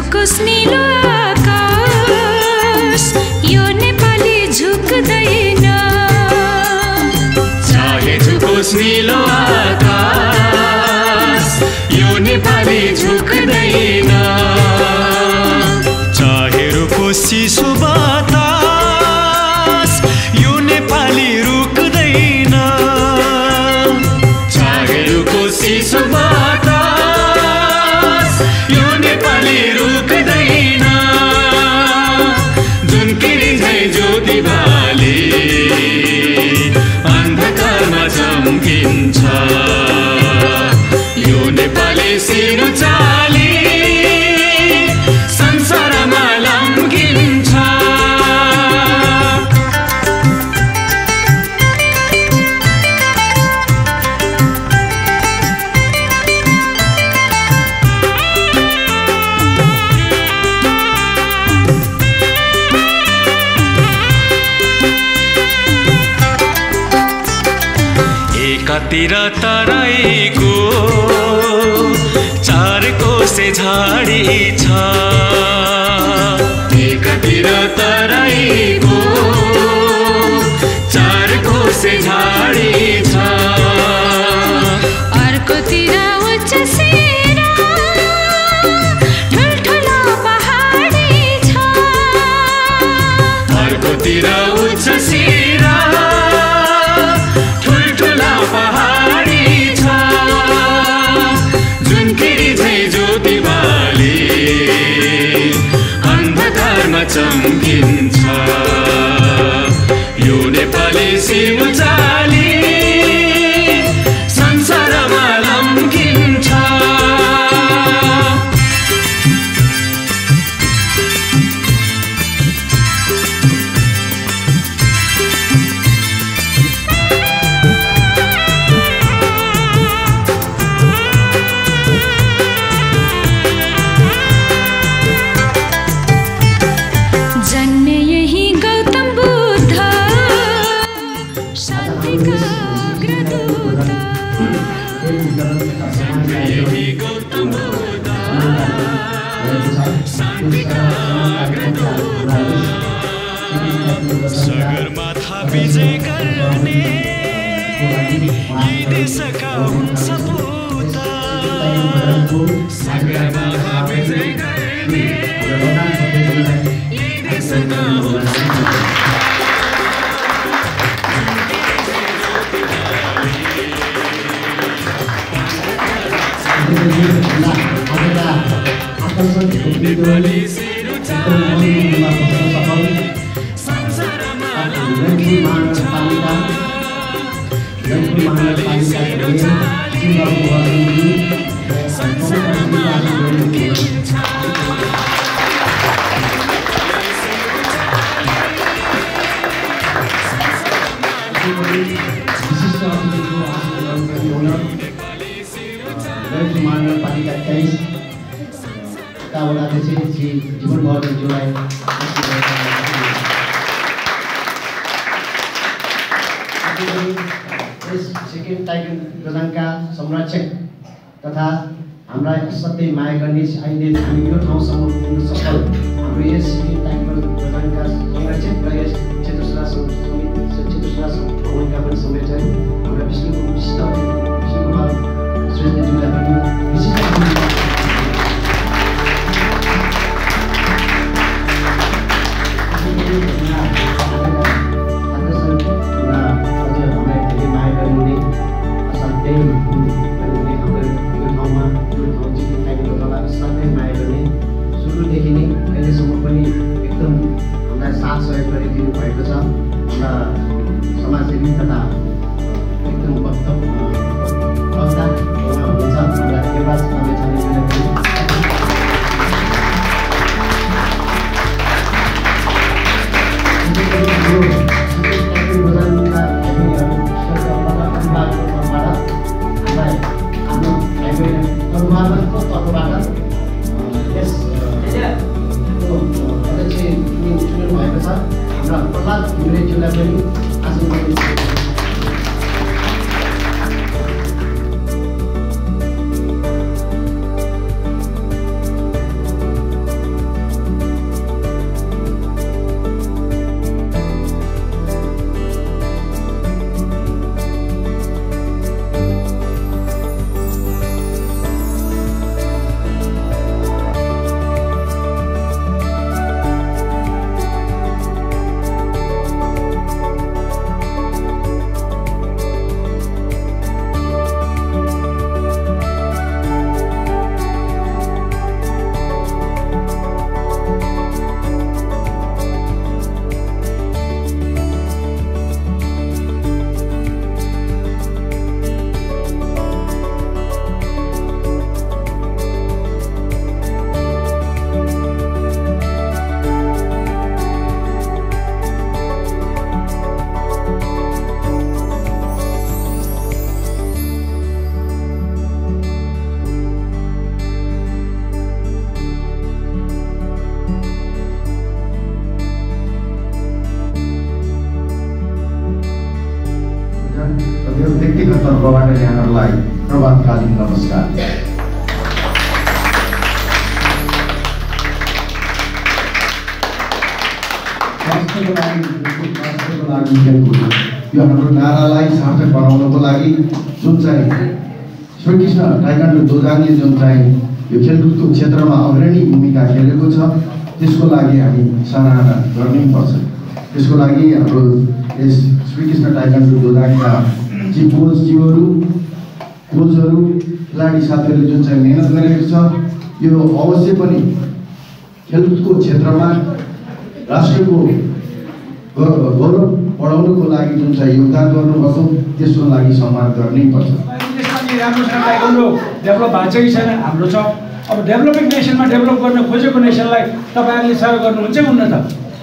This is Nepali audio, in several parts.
झुकोस् नीलो आकाश यो नेपाली झुक्दैन चाहे झुकोस् नीलो आकाश यो नेपाली झुक्दैन चाहे रुकोस् चिसो बतास यो नेपाली रुक्दैन चाहे रुकोस् चिसो बतास यो नेपाली रुक्दैन जुन किरी झै ज्योति बाली अन्धकारमा चम्किन्छ यो नेपाली सिरो चाली संसारमा लम्किन्छ एकातिर तराईको चार कोसे झाडी छ एकातिर तराईको चार कोसे झाडी छ अर्कोतिर उच्च सिरा ठुल्ठुलो पहाडी छ अर्कोतिर उच्च सिरा ठुल्ठुला पहाडी छ जुन किरी झै ज्योति बाली अन्धकारमा चम्किन्छ यो नेपाली सिरो चाली संसारमा लम्किन्छ जन्मे यही गौतम बुद्ध शान्तिका अग्रदूत जन्मे यही गौतम बुद्ध शान्तिका अग्रदूत सगरमाथा विजय गर्ने यी देशका हुन् सपूत सगरमाथा विजय गर्ने यी देशका हुन् नेपाली सिरो चाली संसारमा लम्किन्छ नेपाली सिरो चाली संसारमा लम्किन्छ महानगरपालिका 23 का वडाध्यक्ष श्री जीवन बहादुरज्यूलाई सेकेन्ड टाइगर गजाङका संरक्षक तथा हाम्रा असाध्यै माया गर्ने अहिले हामी यो ठाउँसम्म पुग्न सफल हाम्रो यस सेकेन्ड टाइगर गजाङका संरक्षक र यस क्षेत्रसभा भवनका पनि समेत हाम्रा विष्णुकुमार श्रेष्ठज्यूलाई पनि विशिष्ट सुरुदेखि नै अहिलेसम्म पनि एकदम हामीलाई साथ सहयोग गरिदिनु भएको छ हाम्रा समाजसेवी तथा एकदम वक्ता हुनुहुन्छ हाम्रा देवराज लामेछानेज्यूलाई पनि कमिटीको तर्फबाट यहाँहरूलाई प्रभातकालीन नमस्कार। स्वास्थ्यको लागि खेलकुद यो हाम्रो नारालाई सार्थक बनाउनको लागि जुन चाहिँ श्रीकृष्ण टाइकान्डो दोजाङले जुन चाहिँ यो खेलकुदको क्षेत्रमा अग्रणी भूमिका खेलेको छ त्यसको लागि हामी सराहना गर्नै पर्छ। त्यसको लागि हाम्रो यस श्रीकृष्ण टाइकान्डो दोजाङका कोचहरू खेलाडी साथीहरूले जुन चाहिँ मेहनत गरेको छ यो अवश्य पनि खेलकुदको क्षेत्रमा राष्ट्रको गौरव बढाउनको लागि जुन चाहिँ योगदान गर्नुभएको त्यसको लागि सम्मान गर्नै पर्छ। राम्रोसँग टाइकान्डो डेभलप भएको छ कि छैन हाम्रो छ। अब डेभलपिङ नेसनमा डेभलप गर्न खोजेको नेसनलाई तपाईँहरूले सहयोग गर्नुहुन्छ हुन्न त?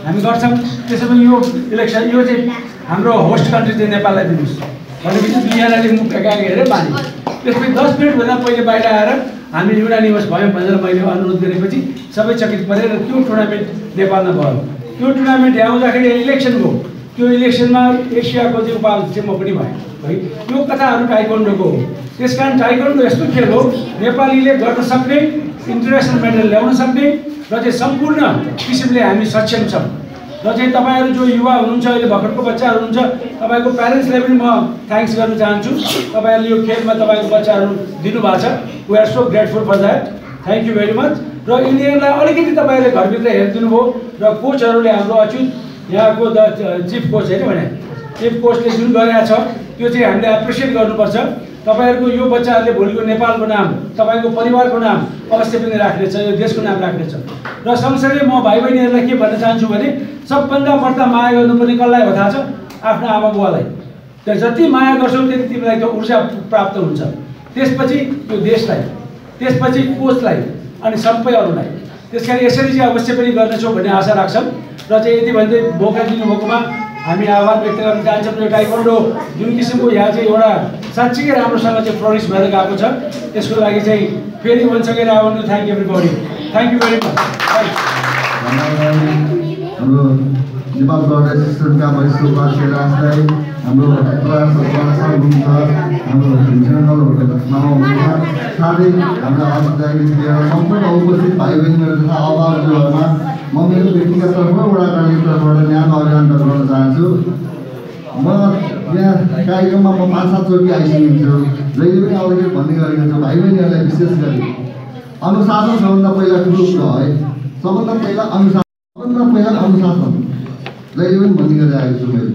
हामी गर्छौँ। त्यसो भने यो इलेक्सन यो चाहिँ हाम्रो होस्ट कन्ट्री चाहिँ नेपाललाई दिनुहोस् भनेपछि दुनियाँले मुख टेकाएको हेरेर माने। त्यसपछि 10 मिनटभन्दा पहिले बाहिर आएर हामी युनानिमस भयौँ भनेर मैले अनुरोध गरेपछि सबै चकित परेर त्यो टुर्नामेन्ट नेपालमा भयो। त्यो टुर्नामेन्ट आउँदाखेरि इलेक्सन भयो। त्यो इलेक्सनमा एसियाको चाहिँ उपाधि चाहिँ म पनि भएँ है। यो कथाहरू टाइकान्डोको हो। त्यस कारण टाइकान्डो यस्तो खेल हो नेपालीले गर्न सक्ने, इन्टरनेसनल मेडल ल्याउन सक्ने र चाहिँ सम्पूर्ण किसिमले हामी सक्षम छौँ। र चाहिँ तपाईँहरू जो युवा हुनुहुन्छ अहिले भर्खरको बच्चाहरू हुनुहुन्छ तपाईँको प्यारेन्ट्सलाई पनि म थ्याङ्क्स गर्न चाहन्छु। तपाईँहरूले यो खेलमा तपाईँको बच्चाहरू दिनुभएको छ। We are so grateful for that. Thank you very much. र इन्डियनलाई अलिकति तपाईँहरूले घरभित्र हेरिदिनु भयो र कोचहरूले हाम्रो अच्युत यहाँको द चिफ कोच होइन भने चिफ कोचले जुन गरेको छ त्यो चाहिँ हामीले एप्रिसिएट गर्नुपर्छ। तपाईँहरूको यो बच्चाहरूले भोलिको नेपालको नाम, तपाईँको परिवारको नाम अवश्य पनि राख्नेछ, यो देशको नाम राख्नेछ। र सँगसँगै म भाइ बहिनीहरूलाई के भन्न चाहन्छु भने सबभन्दा बढ्ता माया गर्नुपर्ने कसलाई हो थाहा छ? आफ्नो आमा बुवालाई। त्यो जति माया गर्छौ त्यति तिमीलाई त्यो ऊर्जा प्राप्त हुन्छ। त्यसपछि यो देशलाई, त्यसपछि कोचलाई अनि सबै अरूलाई। त्यस कारण यसरी चाहिँ अवश्य पनि गर्नेछौँ भन्ने आशा राख्छौँ। र चाहिँ यति भन्दै मौका दिनुभएकोमा हामी आभार व्यक्त गर्न चाहन्छौँ। यो टाइकान्डो जुन किसिमको यहाँ चाहिँ एउटा साँच्चीकै राम्रोसँग चाहिँ फ्लोरिस भएर गएको छ त्यसको लागि चाहिँ फेरि once again I want to thank everybody. Thank you very much. हाम्रो नेपाल ब्लड एसोसिएसनका वरिष्ठ उपाध्यक्षलाई हाम्रो हुनुहुन्छ, हाम्रो जेनरलहरूमा हुनुहुन्छ, साथै हाम्रा सम्पूर्ण उपस्थित भाइ बहिनीहरू तथा अभावहरूमा म मेरो व्यक्तिगत तर्फबाट वडा कार्यालयको तर्फबाट न्यानो अभियान गर्न चाहन्छु। म यहाँ कार्यक्रममा म 5-7 चोटि आइसकेको छु। जहिले पनि आउँदाखेरि भन्ने गरेको छु भाइ बहिनीहरूलाई विशेष गरी अनुशासन सबभन्दा पहिला ठुलो कुरा है। सबभन्दा पहिला अनुशासन जहिले पनि भन्ने गरेर आएको छु मैले।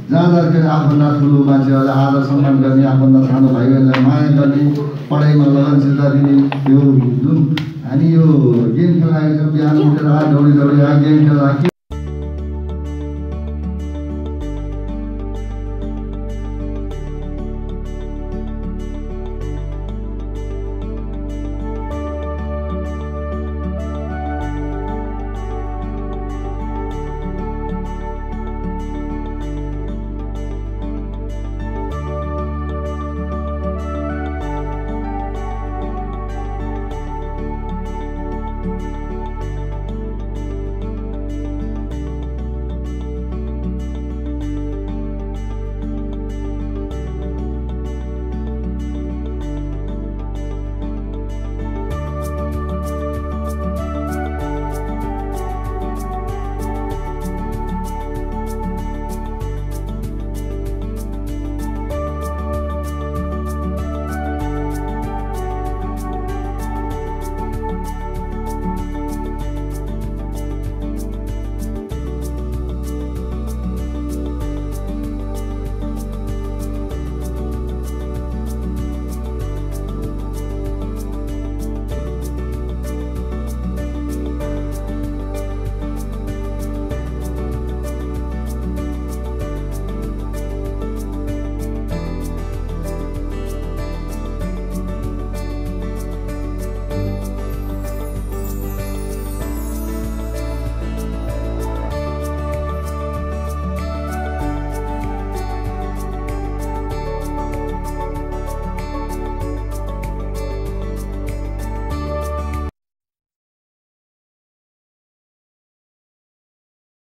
जहाँ जाँदाखेरि आफूभन्दा ठुलो मान्छेहरूलाई आदर सम्मान गर्ने, आफूभन्दा सानो भाइ बहिनीलाई माया गर्ने, पढाइमा लगनशीलता दिने, यो जुन हामी यो गेम खेलाएको छौँ बिहान उठेर दौडी गेम खेला